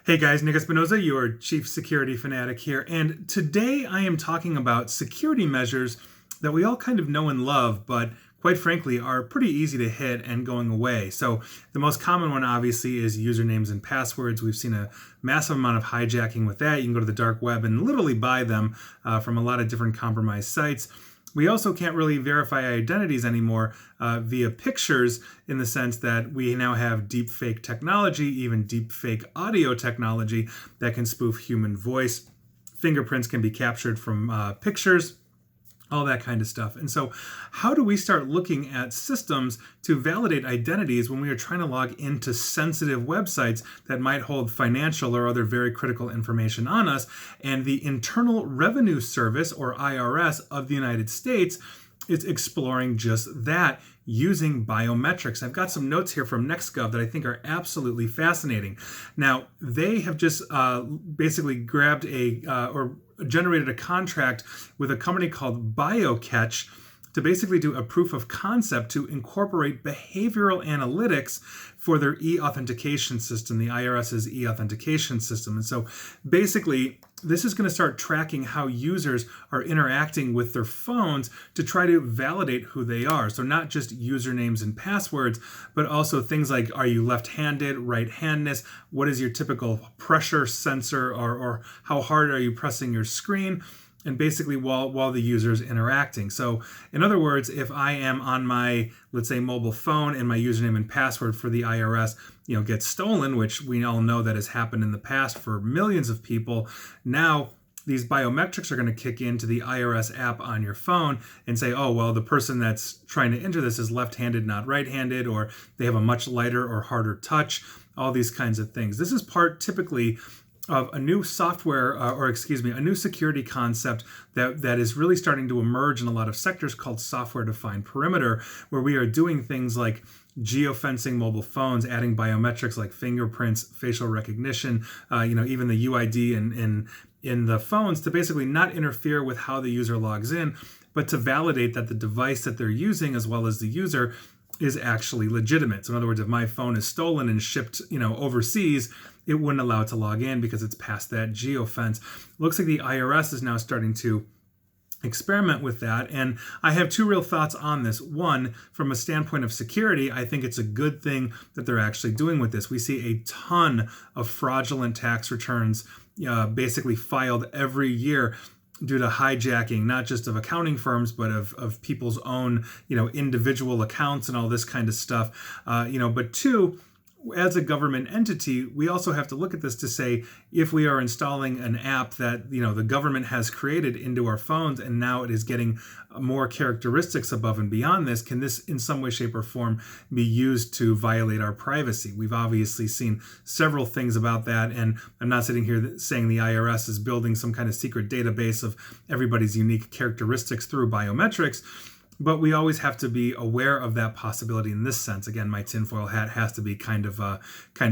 Hey guys, Nick Espinoza, your Chief Security Fanatic here, and today I am talking about security measures that we all kind of know and love, but quite frankly are pretty easy to hit and going away. So the most common one obviously is usernames and passwords. We've seen a massive amount of hijacking with that. You can go to the dark web and literally buy them from a lot of different compromised sites. We also can't really verify identities anymore via pictures, in the sense that we now have deep fake technology, even deep fake audio technology that can spoof human voice. Fingerprints can be captured from pictures, all that kind of stuff. And so how do we start looking at systems to validate identities when we are trying to log into sensitive websites that might hold financial or other very critical information on us? And the Internal Revenue Service, or IRS, of the United States is exploring just that using biometrics. I've got some notes here from NextGov that I think are absolutely fascinating. Now, they have just basically grabbed or generated a contract with a company called Biometrics to basically do a proof of concept to incorporate behavioral analytics for their e-authentication system, the IRS's e-authentication system. And so basically, this is going to start tracking how users are interacting with their phones to try to validate who they are. So not just usernames and passwords, but also things like, are you left-handed, right-handedness? What is your typical pressure sensor, or how hard are you pressing your screen? And basically while the user is interacting. So in other words, if I am on my, let's say, mobile phone and my username and password for the IRS, gets stolen, which we all know that has happened in the past for millions of people, now these biometrics are going to kick into the IRS app on your phone and say, oh, well, the person that's trying to enter this is left-handed, not right-handed, or they have a much lighter or harder touch, all these kinds of things. This is part typically of a new software, a new security concept that is really starting to emerge in a lot of sectors called software-defined perimeter, where we are doing things like geofencing mobile phones, adding biometrics like fingerprints, facial recognition, even the UID in the phones to basically not interfere with how the user logs in, but to validate that the device that they're using, as well as the user, is actually legitimate. So in other words, if my phone is stolen and shipped, overseas, it wouldn't allow it to log in because it's past that geofence. Looks like the IRS is now starting to experiment with that. And I have two real thoughts on this. One, from a standpoint of security, I think it's a good thing that they're actually doing with this. We see a ton of fraudulent tax returns basically filed every year due to hijacking, not just of accounting firms, but of people's own, individual accounts and all this kind of stuff. But two, as a government entity, we also have to look at this to say, if we are installing an app that the government has created into our phones, and now it is getting more characteristics above and beyond this, can this in some way, shape, or form be used to violate our privacy? We've obviously seen several things about that, and I'm not sitting here saying the IRS is building some kind of secret database of everybody's unique characteristics through biometrics. But we always have to be aware of that possibility in this sense. Again, my tinfoil hat has to be kind of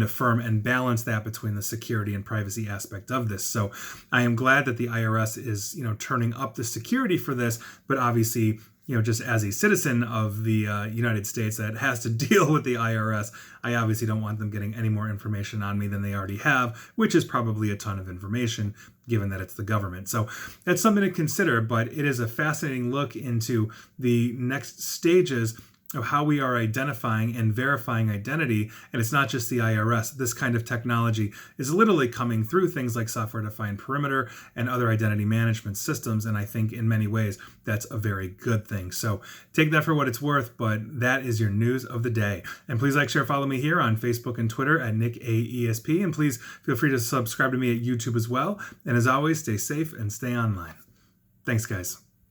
firm and balance that between the security and privacy aspect of this. So I am glad that the IRS is, turning up the security for this, but obviously, just as a citizen of the United States that has to deal with the IRS, I obviously don't want them getting any more information on me than they already have, which is probably a ton of information, given that it's the government. So that's something to consider, but it is a fascinating look into the next stages of how we are identifying and verifying identity. And it's not just the IRS. This kind of technology is literally coming through things like software-defined perimeter and other identity management systems. And I think in many ways, that's a very good thing. So take that for what it's worth, but that is your news of the day. And please like, share, follow me here on Facebook and Twitter at NickAESP. And please feel free to subscribe to me at YouTube as well. And as always, stay safe and stay online. Thanks, guys.